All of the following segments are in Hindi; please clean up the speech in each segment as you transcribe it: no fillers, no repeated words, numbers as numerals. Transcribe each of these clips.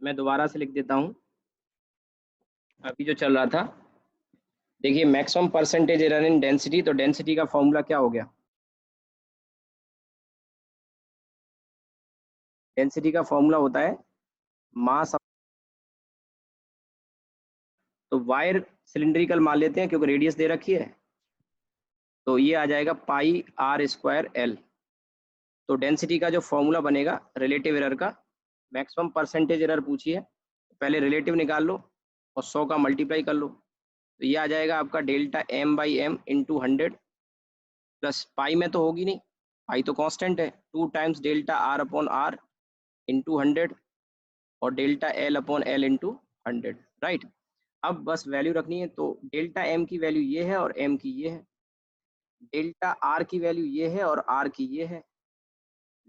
मैं दोबारा से लिख देता हूँ अभी जो चल रहा था। देखिए maximum percentage error in density, तो डेंसिटी का फॉर्मूला क्या हो गया? डेंसिटी का फॉर्मूला होता है मास। तो वायर सिलिंड्रिकल मान लेते हैं क्योंकि रेडियस दे रखी है, तो ये आ जाएगा पाई आर स्क्वायर एल। तो डेंसिटी का जो फॉर्मूला बनेगा रिलेटिव एरर का, मैक्सिमम परसेंटेज एरर पूछी है, पहले रिलेटिव निकाल लो और 100 का मल्टीप्लाई कर लो, तो ये आ जाएगा आपका delta M by M into 100 plus pi में तो होगी नहीं, पाई तो कांस्टेंट है, 2 times delta R upon R into 100 और delta L upon L into 100, right. अब बस वैल्यू रखनी है, तो डेल्टा एम की वैल्यू ये है और एम की ये है, डेल्टा आर की वैल्यू ये है और आर की ये है,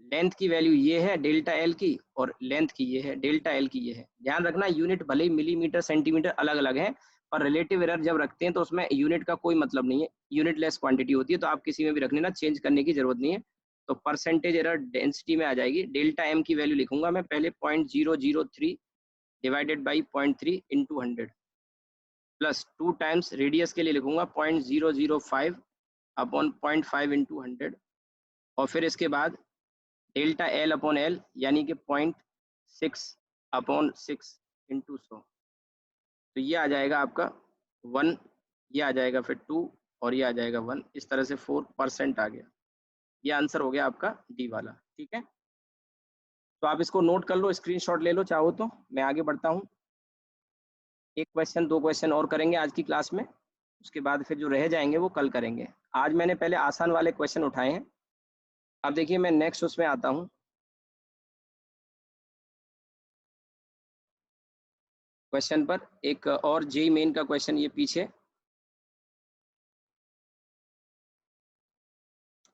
लेंथ की वैल्यू ये है डेल्टा एल की और लेंथ की ये है डेल्टा एल की ये है। ध्यान रखना यूनिट भले ही मिलीमीटर सेंटीमीटर अलग अलग है, पर रिलेटिव एरर जब रखते हैं तो उसमें यूनिट का कोई मतलब नहीं है, यूनिट लेस क्वांटिटी होती है, तो आप किसी में भी रखने ना, चेंज करने की जरूरत नहीं है। तो परसेंटेज एरर डेंसिटी में आ जाएगी, डेल्टा एम की वैल्यू लिखूंगा मैं पहले 0.003 divided by 0.3 into 100 plus 2 times radius के लिए लिखूंगा 0.005 अपॉन 0.5 इंटू 100 और फिर इसके बाद डेल्टा एल अपॉन एल यानी कि 0.6 अपॉन 6 इंटू 100, तो ये आ जाएगा आपका 1, ये आ जाएगा फिर 2 और ये आ जाएगा 1, इस तरह से 4% आ गया। ये आंसर हो गया आपका डी वाला, ठीक है। तो आप इसको नोट कर लो, स्क्रीनशॉट ले लो चाहो तो, मैं आगे बढ़ता हूँ। एक क्वेश्चन 2 क्वेश्चन और करेंगे आज की क्लास में, उसके बाद फिर जो रह जाएंगे वो कल करेंगे। आज मैंने पहले आसान वाले क्वेश्चन उठाए हैं। अब देखिए मैं नेक्स्ट उसमें आता हूँ, क्वेश्चन पर एक और जेई मेन का क्वेश्चन ये पीछे,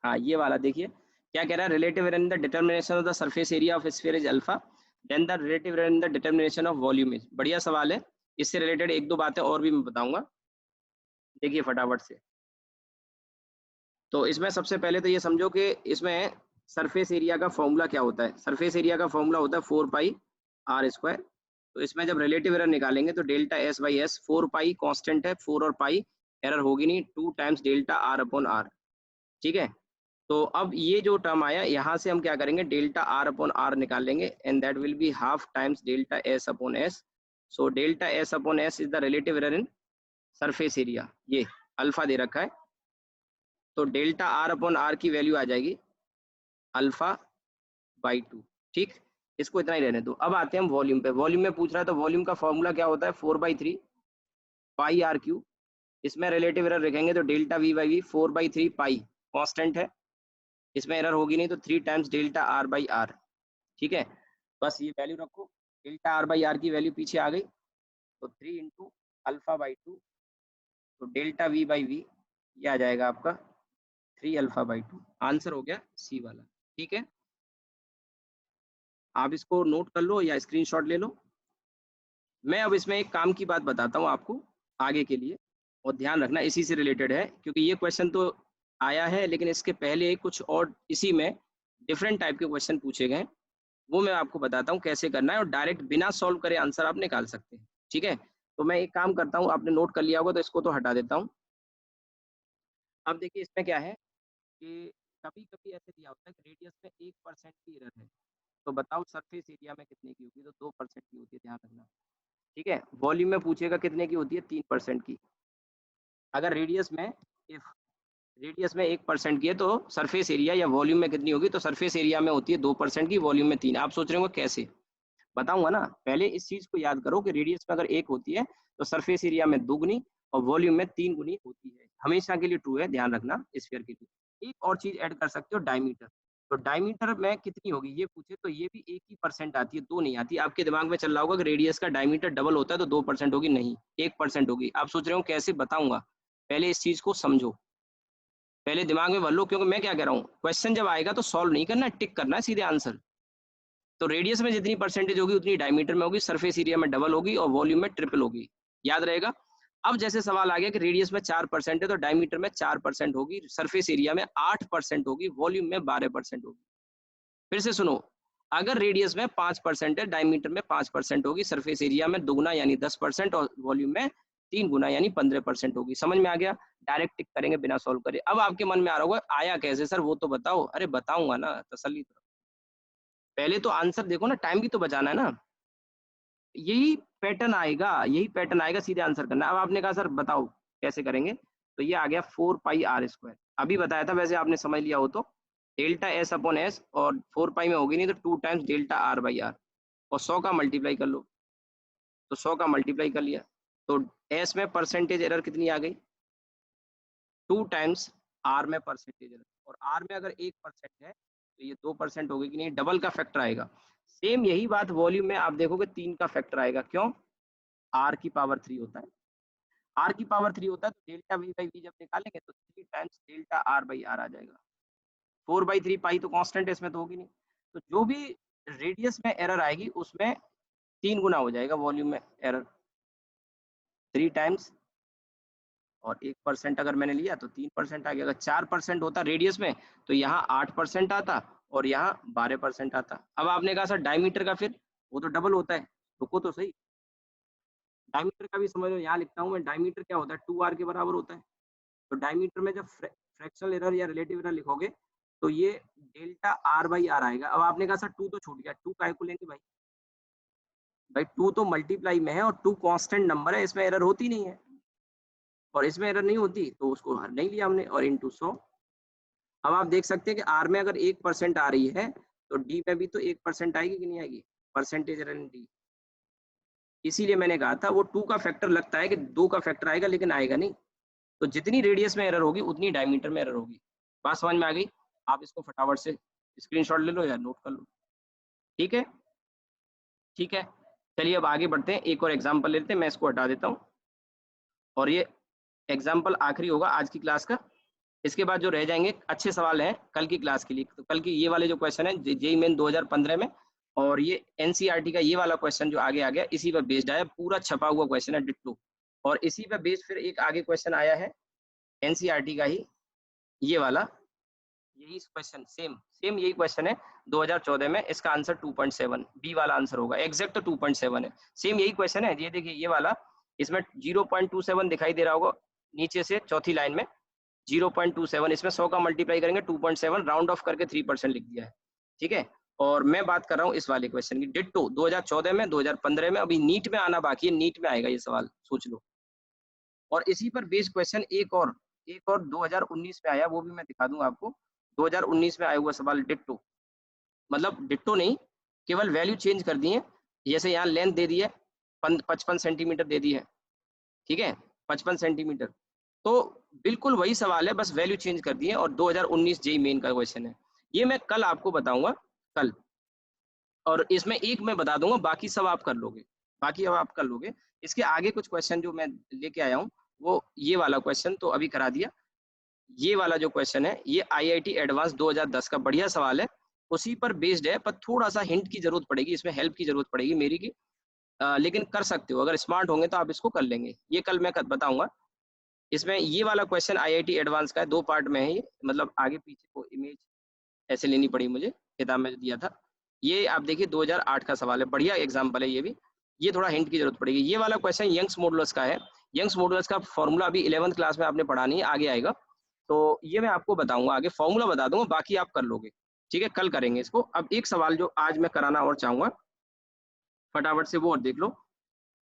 हाँ ये वाला देखिए क्या कह रहा है, relative error in the determination of the surface area of sphere is alpha, then the relative error in the determination of volume is. बढ़िया सवाल है, इससे रिलेटेड एक दो बातें और भी मैं बताऊंगा, देखिए फटाफट से। तो इसमें सबसे पहले तो ये समझो कि इसमें सरफेस एरिया का फॉर्मूला क्या होता है। सरफेस एरिया का फॉर्मूला होता है 4 पाई आर स्क्वायर। तो इसमें जब रिलेटिव एरर निकालेंगे तो delta S by S, 4 pi constant है, 4 और पाई एरर होगी नहीं, 2 times delta R upon R, ठीक है। तो अब ये जो टर्म आया यहाँ से हम क्या करेंगे, डेल्टा आर अपॉन आर निकाल लेंगे and that will be half times delta S upon S. So delta S upon S is the relative error in surface area, ये अल्फा दे रखा है, तो डेल्टा आर अपॉन आर की वैल्यू आ जाएगी अल्फा बाई 2, ठीक। इसको इतना ही रहने दो। अब आते हैं हम वॉल्यूम पे, वॉल्यूम में पूछ रहा है तो वॉल्यूम का फॉर्मूला क्या होता है 4/3 पाई आर क्यू। इसमें रिलेटिव एरर रखेंगे तो delta V by V, 4/3 pi constant है, इसमें एरर होगी नहीं, तो 3 times delta R by R, ठीक है। बस ये वैल्यू रखो, डेल्टा आर बाई आर की वैल्यू पीछे आ गई, तो 3 इंटू अल्फा बाई 2, तो डेल्टा वी बाई वी ये आ जाएगा आपका 3 अल्फा बाई 2। आंसर हो गया सी वाला, ठीक है। आप इसको नोट कर लो या स्क्रीनशॉट ले लो। मैं अब इसमें एक काम की बात बताता हूँ आपको आगे के लिए, और ध्यान रखना इसी से रिलेटेड है, क्योंकि ये क्वेश्चन तो आया है लेकिन इसके पहले कुछ और इसी में डिफरेंट टाइप के क्वेश्चन पूछे गए, वो मैं आपको बताता हूँ कैसे करना है, और डायरेक्ट बिना सॉल्व करे आंसर आप निकाल सकते हैं, ठीक है। तो मैं एक काम करता हूँ, आपने नोट कर लिया होगा तो इसको तो हटा देता हूँ। अब देखिए इसमें क्या है कि कभी कभी ऐसे दिया होता है कि रेडियस में 1% की एरर है, तो बताओ सरफेस एरिया में कितने की होगी, तो 2% की होती है, ध्यान रखना, ठीक है। वॉल्यूम में पूछेगा कितने की होती है, 3% की। अगर रेडियस में, इफ रेडियस में 1% की है तो सरफेस एरिया या वॉल्यूम में कितनी होगी, तो सरफेस एरिया में होती है 2% की, वॉल्यूम में 3। आप सोच रहे होंगे कैसे, बताऊंगा ना। पहले इस चीज को याद करो कि रेडियस में अगर 1 होती है तो सरफेस एरिया में 2 गुनी और वॉल्यूम में 3 गुनी होती है, हमेशा के लिए ट्रू है, ध्यान रखना स्फीयर के लिए। एक और चीज ऐड कर सकते हो, डायमीटर। तो डायमीटर में कितनी होगी ये पूछे तो ये भी 1% आती है, 2 नहीं आती। आपके दिमाग में चल रहा होगा कि रेडियस का डायमीटर डबल होता है तो 2% होगी, नहीं 1% होगी। आप सोच रहे हो कैसे, बताऊंगा, पहले इस चीज को समझो, पहले दिमाग में भर लो, क्योंकि मैं क्या कह रहा हूँ, क्वेश्चन जब आएगा तो सॉल्व नहीं करना, टिक करना है सीधे आंसर। तो रेडियस में जितनी परसेंटेज होगी उतनी डायमीटर में होगी, सरफेस एरिया में डबल होगी और वॉल्यूम में ट्रिपल होगी, याद रहेगा। अब जैसे सवाल आ गया कि रेडियस में 4% है तो डायमीटर में 4% होगी, सरफेस एरिया में 8% होगी, वॉल्यूम में 12% होगी। फिर से सुनो, अगर रेडियस में 5% है, डायमीटर में 5% होगी, सरफेस एरिया में 2 गुना यानी 10% और वॉल्यूम में 3 गुना यानी 15% होगी। समझ में आ गया? डायरेक्ट टिक करेंगे बिना सॉल्व करे। अब आपके मन में आ रहा होगा आया कैसे सर, वो तो बताओ। अरे बताऊंगा ना, तसल्ली करो। पहले तो आंसर देखो ना, टाइम भी तो बचाना है ना। यही पैटर्न आएगा, यही पैटर्न आएगा, सीधे आंसर करना। अब आपने कहा सर बताओ कैसे करेंगे, तो ये आ गया 4 पाई r²। अभी बताया था, वैसे आपने समझ लिया हो तो डेल्टा एस अपॉन एस, और 4 पाई में होगी नहीं तो 2 टाइम्स डेल्टा r/r, और 100 का मल्टीप्लाई कर लो, तो 100 का मल्टीप्लाई कर लिया, तो एस में परसेंटेज एरर कितनी आ गई, 2 टाइम्स आर में परसेंटेज एरर, और आर में अगर 1% है तो ये 2% होगी कि नहीं, डबल का फैक्टर आएगा। सेम यही बात वॉल्यूम में आप देखोगे 3 का फैक्टर आएगा। क्यों? आर की पावर 3 होता है, आर की पावर 3 होता है, तो डेल्टा वी बाई वी जब निकालेंगे तो 3 टाइम्स डेल्टा r/r आ जाएगा। 4/3 पाई तो कांस्टेंट है, इसमें तो होगी नहीं, तो जो भी रेडियस में एरर आएगी उसमें 3 गुना हो जाएगा वॉल्यूम में एरर, 3 टाइम्स, और 1% अगर मैंने लिया तो 3% आ गया। अगर 4% होता रेडियस में तो यहाँ 8% आता और यहाँ 12% आता। अब आपने कहा सर डायमीटर का, फिर वो तो डबल होता है, रुको तो सही, डायमीटर का भी समझ लो, यहाँ लिखता हूँ मैं, डायमीटर क्या होता है, 2r के बराबर होता है। तो डायमीटर में जब फ्रैक्शनल एरर या रिलेटिव एरर लिखोगे तो ये डेल्टा r/r आएगा। अब आपने कहा सर 2 तो छूट गया, 2 काय को लेंगे भाई, भाई 2 तो मल्टीप्लाई में है और 2 कांस्टेंट नंबर है, इसमें एरर होती नहीं है, और इसमें एरर नहीं होती तो उसको हर नहीं लिया हमने, और इनटू 100। अब आप देख सकते हैं कि आर में अगर 1% आ रही है तो डी में भी तो 1% आएगी कि नहीं आएगी, परसेंटेज एरर इन डी। इसीलिए मैंने कहा था वो 2 का फैक्टर लगता है कि 2 का फैक्टर आएगा, लेकिन आएगा नहीं। तो जितनी रेडियस में एरर होगी उतनी डायमीटर में एरर होगी। बात समझ में आ गई? आप इसको फटाफट से स्क्रीनशॉट ले लो या नोट कर लो। ठीक है, ठीक है, चलिए अब आगे बढ़ते हैं, एक और एग्जाम्पल लेते हैं, मैं इसको हटा देता हूँ, और ये एग्जाम्पल आखिरी होगा आज की क्लास का। इसके बाद जो रह जाएंगे अच्छे सवाल हैं कल की क्लास के लिए। तो कल की ये वाले जो क्वेश्चन है जेईई मेन 2015 में, और ये एनसीईआरटी का ये वाला क्वेश्चन जो आगे आ गया, इसी पर बेस्ड आया, पूरा छपा हुआ क्वेश्चन है डिट्टो, और इसी पर बेस्ड फिर एक आगे क्वेश्चन आया है एनसीईआरटी का ही, ये वाला, यही क्वेश्चन सेम सेम यही क्वेश्चन है 2014 में। इसका आंसर 2.7 बी वाला आंसर होगा, एग्जैक्ट तो 2.7 है, सेम यही क्वेश्चन है। ये देखिए ये वाला, इसमें 0.27 दिखाई दे रहा होगा नीचे से चौथी लाइन में, 0.27, इसमें 100 का मल्टीप्लाई करेंगे 2.7, राउंड ऑफ करके 3% लिख दिया है। ठीक है, और मैं बात कर रहा हूँ इस वाले क्वेश्चन की, डिट्टो 2014 में 2015 में, अभी नीट में आना बाकी है, नीट में आएगा ये सवाल, सोच लो। और इसी पर बेस्ड क्वेश्चन एक और 2019 में आया, वो भी मैं दिखा दूंगा आपको। 2019 में आया हुआ सवाल डिट्टो, मतलब डिट्टो नहीं, केवल वैल्यू चेंज कर दी है। जैसे यहाँ लेंथ दे दी है 55 सेंटीमीटर दे दी है, ठीक है, 55 सेंटीमीटर, तो बिल्कुल वही सवाल है, बस वैल्यू चेंज कर दी है, और 2019 जेईई मेन का क्वेश्चन है। ये मैं कल आपको बताऊंगा, कल, और इसमें एक मैं बता दूंगा, बाकी सब आप कर लोगे, बाकी अब आप कर लोगे। इसके आगे कुछ क्वेश्चन जो मैं लेके आया हूँ, वो ये वाला क्वेश्चन तो अभी करा दिया। ये वाला जो क्वेश्चन है ये आईआईटी एडवांस 2010 का बढ़िया सवाल है, उसी पर बेस्ड है, पर थोड़ा सा हिंट की जरूरत पड़ेगी, इसमें हेल्प की जरूरत पड़ेगी मेरी की, लेकिन कर सकते हो, अगर स्मार्ट होंगे तो आप इसको कर लेंगे। ये कल मैं बताऊंगा। इसमें ये वाला क्वेश्चन आईआईटी एडवांस का है, 2 पार्ट में है ये, मतलब आगे पीछे को इमेज ऐसे लेनी पड़ी मुझे, किताब में दिया था। ये आप देखिए 2008 का सवाल है, बढ़िया एग्जाम्पल है ये भी। ये थोड़ा हिंट की जरूरत पड़ेगी। ये वाला क्वेश्चन यंग्स मॉडुलस का है। यंग्स मॉडुलस का फॉर्मूला अभी 11th क्लास में आपने पढ़ा नहीं है, आगे आएगा, तो ये मैं आपको बताऊंगा, आगे फॉर्मूला बता दूंगा, बाकी आप कर लोगे। ठीक है, कल करेंगे इसको। अब एक सवाल जो आज मैं कराना और चाहूंगा, फटाफट से वो और देख लो।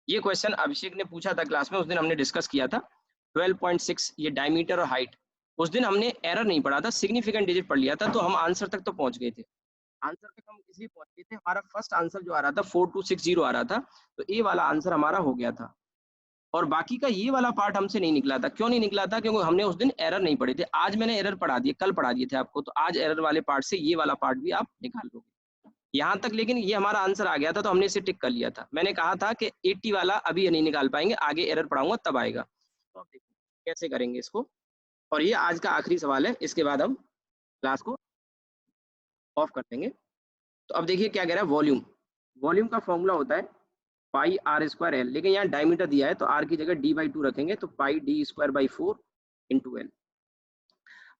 ये क्वेश्चन अभिषेक ने पूछा था क्लास में, उस दिन हमने डिस्कस किया था, 12.6 ये डायमीटर और हाइट। उस दिन हमने एरर नहीं पढ़ा था, सिग्निफिकेंट डिजिट पढ़ लिया था, तो हम आंसर तक तो पहुंच गए थे। आंसर तक हम इसलिए पहुंच गए थे, हमारा फर्स्ट आंसर जो आ रहा था 4260 आ रहा था, तो ए वाला आंसर हमारा हो गया था। और बाकी का ये वाला पार्ट हमसे नहीं निकला था। क्यों नहीं निकला था? क्योंकि हमने उस दिन एरर नहीं पढ़े थे। आज मैंने एरर पढ़ा दिए, कल पढ़ा दिए थे आपको, तो आज एरर वाले पार्ट से ये वाला पार्ट भी आप निकाल लोगे यहाँ तक। लेकिन ये हमारा आंसर आ गया था तो हमने इसे टिक कर लिया था। मैंने कहा था कि 80 वाला अभी नहीं निकाल पाएंगे, आगे एरर पढ़ाऊंगा तब आएगा। तो अब देखो कैसे करेंगे इसको, और ये आज का आखिरी सवाल है, इसके बाद हम क्लास को ऑफ कर देंगे। तो अब देखिए क्या कह रहा है, वॉल्यूम। वॉल्यूम का फॉर्मूला होता है पाई r²l, लेकिन यहाँ डायमीटर दिया है तो r की जगह d/2 रखेंगे, तो पाई d² by 4 × l।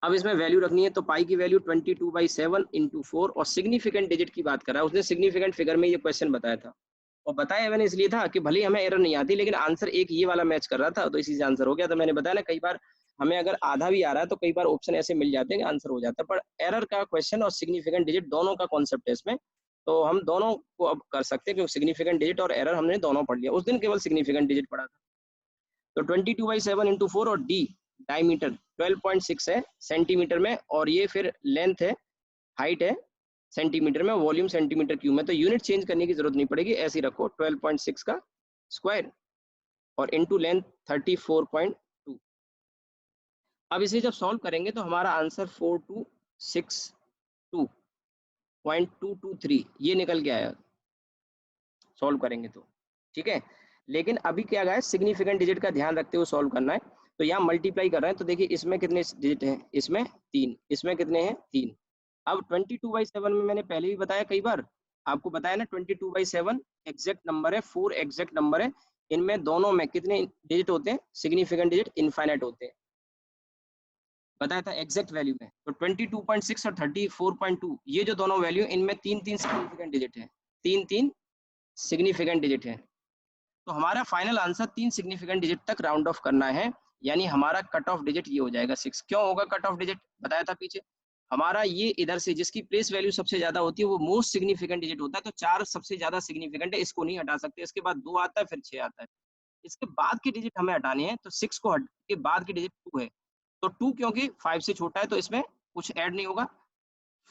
अब इसमें वैल्यू रखनी है, तो पाई की वैल्यू 22/7 × 4, और सिग्निफिकेंट डिजिट की बात कर रहा है उसने, सिग्निफिकेंट फिगर में ये क्वेश्चन बताया था, और बताया मैंने इसलिए था कि भले हमें एरर नहीं आती लेकिन आंसर एक ये वाला मैच कर रहा था, तो इसी से आंसर हो गया। तो मैंने बताया ना, कई बार हमें अगर आधा भी आ रहा है तो कई बार ऑप्शन ऐसे मिल जाते हैं कि आंसर हो जाता है, पर एरर का क्वेश्चन और सिग्निफिकेंट डिजिट दोनों का कॉन्सेप्ट है इसमें, तो हम दोनों को अब कर सकते हैं, क्योंकि सिग्निफिकेंट डिजिट और एरर हमने दोनों पढ़ लिया, उस दिन केवल सिग्निफिकेंट डिजिट पढ़ा था। तो 22/7 × 4, और डी डायमीटर 12.6 है सेंटीमीटर में, और ये फिर लेंथ है, हाइट है सेंटीमीटर में, वॉल्यूम सेंटीमीटर क्यूब में, तो यूनिट चेंज करने की जरूरत नहीं पड़ेगी, ऐसे ही रखो 12.6 का स्क्वायर और इनटू लेंथ 34.2। अब इसे जब सॉल्व करेंगे तो हमारा आंसर 4262.223 ये निकल के आया सॉल्व करेंगे तो, ठीक है। लेकिन अभी क्या है, सिग्निफिकेंट डिजिट का ध्यान रखते हुए सॉल्व करना है। तो यहाँ मल्टीप्लाई कर रहे हैं, तो देखिए इसमें कितने डिजिट हैं, इसमें 3, इसमें कितने हैं 3। अब 22/7 में मैंने पहले भी बताया, कई बार आपको बताया ना, 22/7 एग्जैक्ट नंबर है, 4 एग्जैक्ट नंबर है, इनमें दोनों में कितने डिजिट होते हैं, सिग्निफिकेंट डिजिट इनफाइनाइट होते हैं, बताया था एग्जैक्ट वैल्यू में। तो 22.6 और 34.2 ये जो दोनों वैल्यू, इनमें 3 सिग्निफिकेंट डिजिट है, 3 सिग्निफिकेंट डिजिट है। तो हमारा फाइनल आंसर 3 सिग्निफिकेंट डिजिट तक राउंड ऑफ करना है, यानी हमारा कट ऑफ डिजिट ये हो जाएगा 6। क्यों होगा कट ऑफ डिजिट, बताया था पीछे, हमारा ये इधर से जिसकी प्लेस वैल्यू सबसे ज्यादा होती है वो मोस्ट सिग्निफिकेंट डिजिट होता है, तो 4 सबसे ज्यादा सिग्निफिकेंट है, इसको नहीं हटा सकते, इसके बाद 2 आता है, फिर 6 आता है, इसके बाद के डिजिट हमें हटाने हैं, तो 6 को हट के बाद के डिजिट 2 है, तो 2 क्योंकि 5 से छोटा है तो इसमें कुछ ऐड नहीं होगा,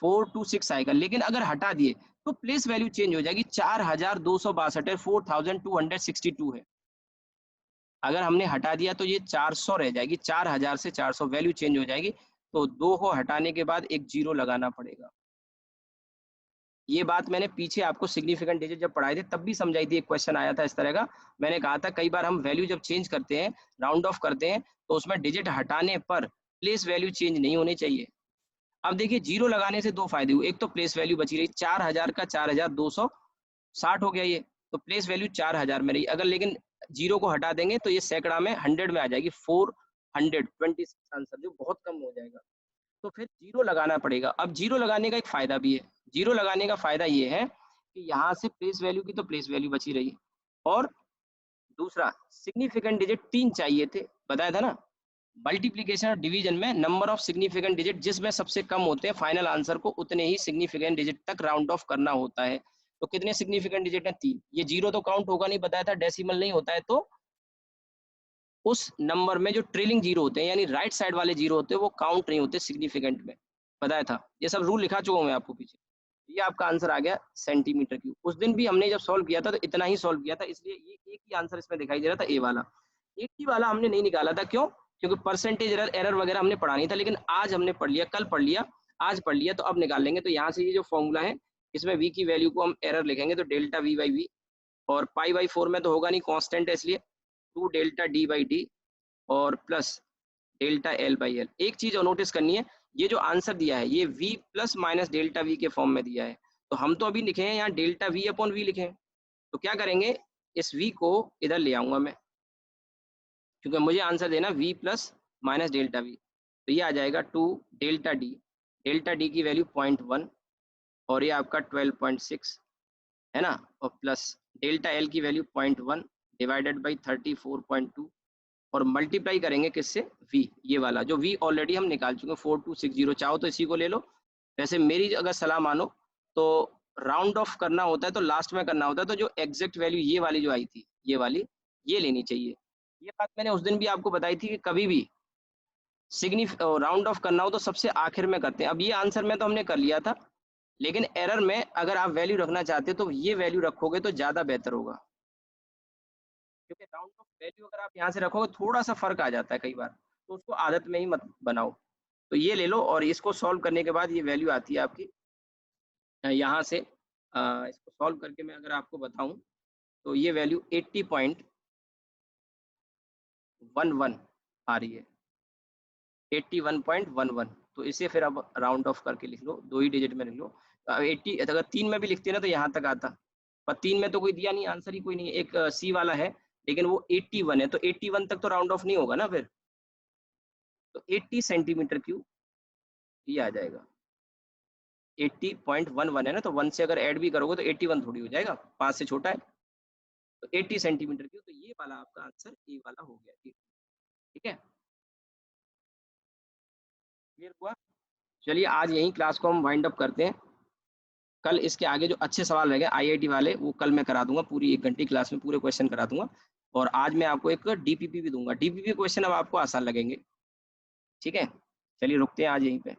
426 आएगा। लेकिन अगर हटा दिए तो प्लेस वैल्यू चेंज हो जाएगी, 4262 है, 4262 है। अगर हमने हटा दिया तो ये 400 रह जाएगी, 4000 से 400 वैल्यू चेंज हो जाएगी, तो 2 को हटाने के बाद एक 0 लगाना पड़ेगा। ये बात मैंने पीछे आपको सिग्निफिकेंट डिजिट जब पढ़ाए थे तब भी समझाई थी, एक क्वेश्चन आया था इस तरह का, मैंने कहा था कई बार हम वैल्यू जब चेंज करते हैं, राउंड ऑफ करते हैं, तो उसमें डिजिट हटाने पर प्लेस वैल्यू चेंज नहीं होनी चाहिए। अब देखिए 0 लगाने से 2 फायदे हुए, एक तो प्लेस वैल्यू बची रही, 4000 का 4260 हो गया ये, तो प्लेस वैल्यू 4000 में रही। अगर लेकिन 0 को हटा देंगे तो ये सैकड़ा में 100 में आ जाएगी, 426 आंसर, जो बहुत कम हो जाएगा, तो फिर 0 लगाना पड़ेगा। अब 0 लगाने का एक फायदा भी है, 0 लगाने का फायदा ये है कि यहाँ से प्लेस वैल्यू की तो प्लेस वैल्यू बची रही, और दूसरा सिग्निफिकेंट डिजिट 3 चाहिए थे, बताया था ना, मल्टीप्लीकेशन और डिवीजन में नंबर ऑफ सिग्निफिकेंट डिजिट जिसमें सबसे कम होते हैं, फाइनल आंसर को उतने ही सिग्निफिकेंट डिजिट तक राउंड ऑफ करना होता है। तो कितने सिग्निफिकेंट डिजिट हैं, 3। ये 0 तो काउंट होगा नहीं, बताया था डेसिमल नहीं होता है, तो उस नंबर में जो ट्रेलिंग 0 होते हैं, यानी राइट साइड वाले 0 होते हैं, वो काउंट नहीं होते सिग्निफिकेंट में, बताया था, ये सब रूल लिखा चुका हूँ मैं आपको पीछे। ये आपका आंसर आ गया सेंटीमीटर क्यूब। उस दिन भी हमने जब सॉल्व किया था तो इतना ही सॉल्व किया था, इसलिए ये एक ही आंसर इसमें दिखाई दे रहा था, ए वाला। एक ही वाला हमने नहीं निकाला था, क्यों, क्योंकि परसेंटेज एरर वगैरह हमने पढ़ा नहीं था, लेकिन आज हमने पढ़ लिया, कल पढ़ लिया, आज पढ़ लिया, तो अब निकाल लेंगे। तो यहाँ से ये जो फॉर्मूला है, इसमें वी की वैल्यू को हम एरर लिखेंगे, तो डेल्टा वी बाई वी, और पाई/4 में तो होगा नहीं, कांस्टेंट है, इसलिए 2 डेल्टा डी बाई डी, और plus delta L by L. एक चीज और नोटिस करनी है, ये जो आंसर दिया है ये v plus minus delta we के फॉर्म में दिया है, तो हम तो अभी लिखे हैं यहाँ डेल्टा वी अपॉन वी लिखे हैं, तो क्या करेंगे, इस v को इधर ले आऊंगा मैं, क्योंकि मुझे आंसर देना v plus minus delta we, तो ये आ जाएगा 2 डेल्टा डी की वैल्यू 0.1, और ये आपका 12.6 है ना, और प्लस डेल्टा एल की वैल्यू 0.1 डिवाइडेड बाई 34.2, और मल्टीप्लाई करेंगे किससे, v, ये वाला जो v ऑलरेडी हम निकाल चुके हैं 4260, चाहो तो इसी को ले लो। वैसे मेरी अगर सलाह मानो तो राउंड ऑफ करना होता है तो लास्ट में करना होता है, तो जो एग्जैक्ट वैल्यू ये वाली जो आई थी, ये वाली, ये लेनी चाहिए। ये बात मैंने उस दिन भी आपको बताई थी कि कभी भी राउंड ऑफ करना हो तो सबसे आखिर में करते हैं। अब ये आंसर में तो हमने कर लिया था, लेकिन एरर में अगर आप वैल्यू रखना चाहते हो तो ये वैल्यू रखोगे तो ज़्यादा बेहतर होगा, क्योंकि राउंड ऑफ वैल्यू अगर आप यहाँ से रखोगे थोड़ा सा फर्क आ जाता है कई बार, तो उसको आदत में ही मत बनाओ। तो ये ले लो, और इसको सॉल्व करने के बाद ये वैल्यू आती है आपकी यहाँ से, इसको सॉल्व करके मैं अगर आपको बताऊं तो ये वैल्यू 80.11 आ रही है, 81.11। तो इसे फिर अब राउंड ऑफ करके लिख लो, 2 ही डिजिट में लिख लो। 80 अगर 3 में भी लिखते ना तो यहाँ तक आता, पर 3 में तो कोई दिया नहीं, आंसर ही कोई नहीं है, एक सी वाला है, लेकिन वो 81 है, तो 81 तक तो राउंड ऑफ नहीं होगा ना फिर, तो 80 सेंटीमीटर क्यूब ये आ जाएगा 80.11 है ना, तो 1 से अगर ऐड भी करोगे तो 81 थोड़ी हो जाएगा, 5 से छोटा है, तो 80 सेंटीमीटर की, तो ये वाला आपका आंसर ए वाला हो गया। ठीक है, क्लियर हुआ? चलिए आज यही क्लास को हम वाइंड अप करते हैं। कल इसके आगे जो अच्छे सवाल रह गए आईआईटी वाले वो कल मैं करा दूंगा, पूरी 1 घंटे क्लास में पूरे क्वेश्चन करा दूंगा। और आज मैं आपको एक डीपीपी भी दूंगा, डीपीपी क्वेश्चन अब आपको आसान लगेंगे। ठीक है, चलिए रुकते हैं आज यहीं पे।